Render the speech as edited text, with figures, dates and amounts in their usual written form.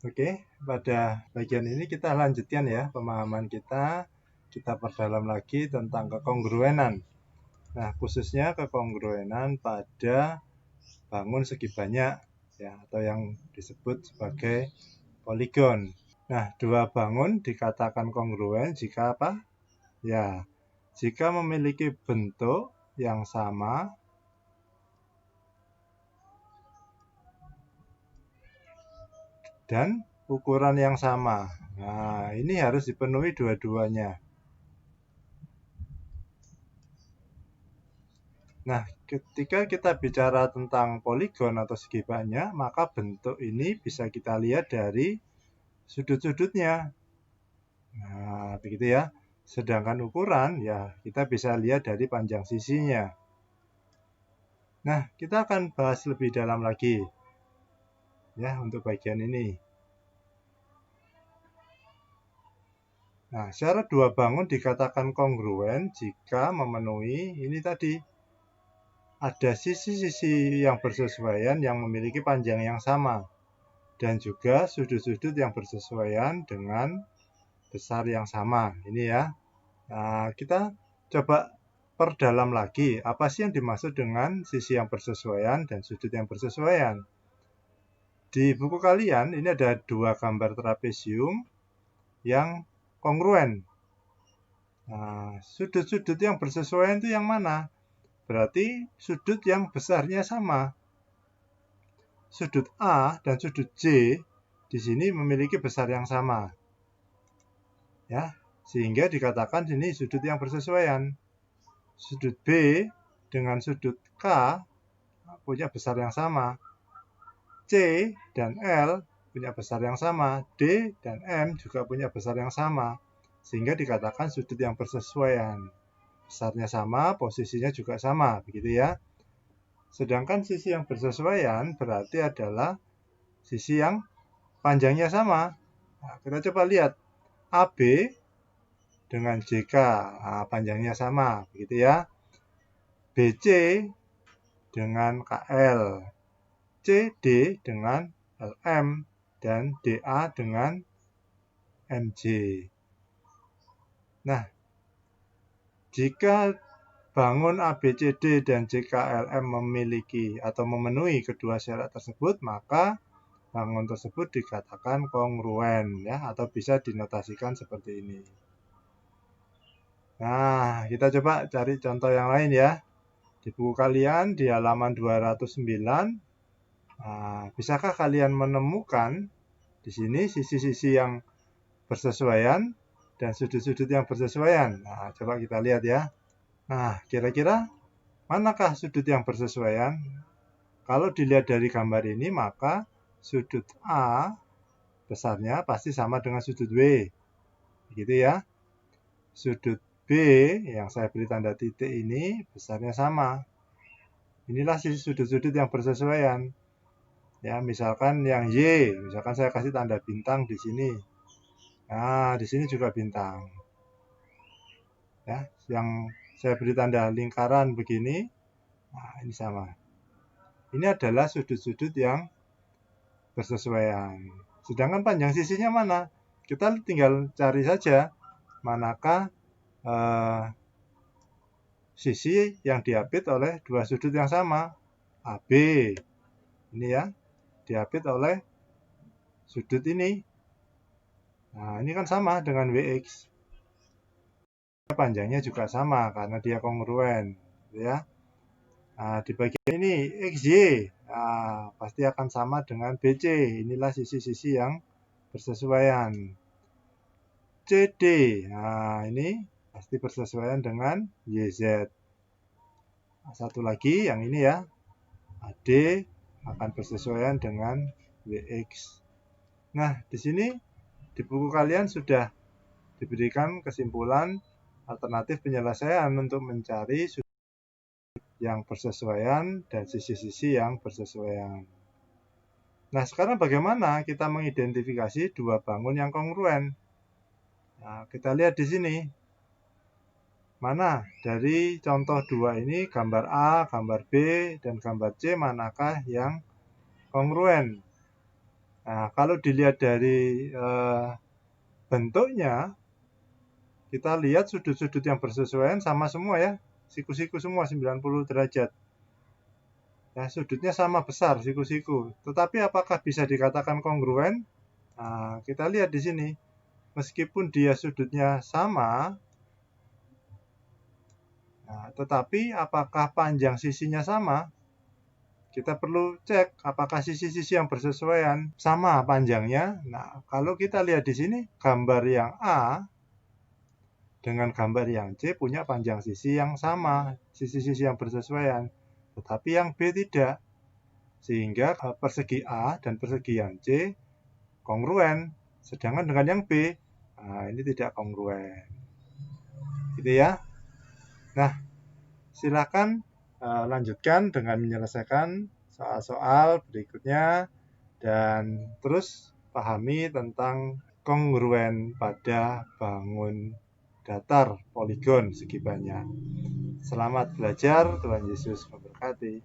Oke, pada bagian ini kita lanjutkan ya pemahaman kita. Kita perdalam lagi tentang kekongruenan. Nah, khususnya kekongruenan pada bangun segi banyak ya, atau yang disebut sebagai poligon. Nah, dua bangun dikatakan kongruen jika apa? Ya, jika memiliki bentuk yang sama dan ukuran yang sama. Nah, ini harus dipenuhi dua-duanya. Nah, ketika kita bicara tentang poligon atau segi banyak, maka bentuk ini bisa kita lihat dari sudut-sudutnya. Nah, begitu ya. Sedangkan ukuran, ya kita bisa lihat dari panjang sisinya. Nah, kita akan bahas lebih dalam lagi ya untuk bagian ini. Nah, syarat dua bangun dikatakan kongruen jika memenuhi ini tadi. Ada sisi-sisi yang bersesuaian yang memiliki panjang yang sama. Dan juga sudut-sudut yang bersesuaian dengan besar yang sama. Ini ya. Nah, kita coba perdalam lagi. Apa sih yang dimaksud dengan sisi yang bersesuaian dan sudut yang bersesuaian? Di buku kalian ini ada dua gambar trapesium yang kongruen. Nah, sudut-sudut yang bersesuaian itu yang mana? Berarti sudut yang besarnya sama. Sudut A dan sudut C di sini memiliki besar yang sama. Ya, sehingga dikatakan ini sudut yang bersesuaian. Sudut B dengan sudut K punya besar yang sama. C dan L punya besar yang sama. D dan M juga punya besar yang sama. Sehingga dikatakan sudut yang bersesuaian. Besarnya sama, posisinya juga sama, begitu ya. Sedangkan sisi yang bersesuaian berarti adalah sisi yang panjangnya sama. Nah, kita coba lihat AB dengan JK, nah, panjangnya sama, begitu ya. BC dengan KL, CD dengan LM, dan DA dengan MJ. Nah, jika bangun ABCD dan JKLM memiliki atau memenuhi kedua syarat tersebut, maka bangun tersebut dikatakan kongruen ya, atau bisa dinotasikan seperti ini. Nah, kita coba cari contoh yang lain ya. Di buku kalian di halaman 209, nah, bisakah kalian menemukan di sini sisi-sisi yang bersesuaian dan sudut-sudut yang bersesuaian? Nah, coba kita lihat ya. Nah, kira-kira manakah sudut yang bersesuaian? Kalau dilihat dari gambar ini, maka sudut A besarnya pasti sama dengan sudut W. Begitu ya. Sudut B yang saya beri tanda titik ini besarnya sama. Inilah sisi sudut-sudut yang bersesuaian. Ya, misalkan yang Y, misalkan saya kasih tanda bintang di sini. Nah, di sini juga bintang. Ya, yang saya beri tanda lingkaran begini, nah ini sama. Ini adalah sudut-sudut yang bersesuaian. Sedangkan panjang sisinya mana? Kita tinggal cari saja manakah sisi yang diapit oleh dua sudut yang sama. AB. Ini ya, diapit oleh sudut ini. Nah, ini kan sama dengan WX. Panjangnya juga sama karena dia kongruen, ya. Nah, di bagian ini XY, nah, pasti akan sama dengan BC. Inilah sisi-sisi yang bersesuaian. CD, nah ini pasti bersesuaian dengan YZ. Nah, satu lagi yang ini ya, AD akan bersesuaian dengan WX. Nah, di sini di buku kalian sudah diberikan kesimpulan alternatif penyelesaian untuk mencari sudut yang bersesuaian dan sisi-sisi yang bersesuaian. Nah, sekarang bagaimana kita mengidentifikasi dua bangun yang kongruen? Nah, kita lihat di sini. Mana dari contoh dua ini, gambar A, gambar B, dan gambar C, manakah yang kongruen? Nah, kalau dilihat dari bentuknya, kita lihat sudut-sudut yang bersesuaian sama semua ya. Siku-siku semua 90 derajat. Ya, sudutnya sama besar siku-siku. Tetapi apakah bisa dikatakan kongruen? Nah, kita lihat di sini. Meskipun dia sudutnya sama, nah, tetapi apakah panjang sisinya sama? Kita perlu cek apakah sisi-sisi yang bersesuaian sama panjangnya. Nah, kalau kita lihat di sini, gambar yang A dengan gambar yang C punya panjang sisi yang sama, sisi-sisi yang bersesuaian. Tetapi yang B tidak. Sehingga persegi A dan persegi yang C kongruen. Sedangkan dengan yang B, nah ini tidak kongruen. Gitu ya. Nah, silakan lanjutkan dengan menyelesaikan soal-soal berikutnya dan terus pahami tentang kongruen pada bangun datar poligon segi banyak. Selamat belajar, Tuhan Yesus memberkati.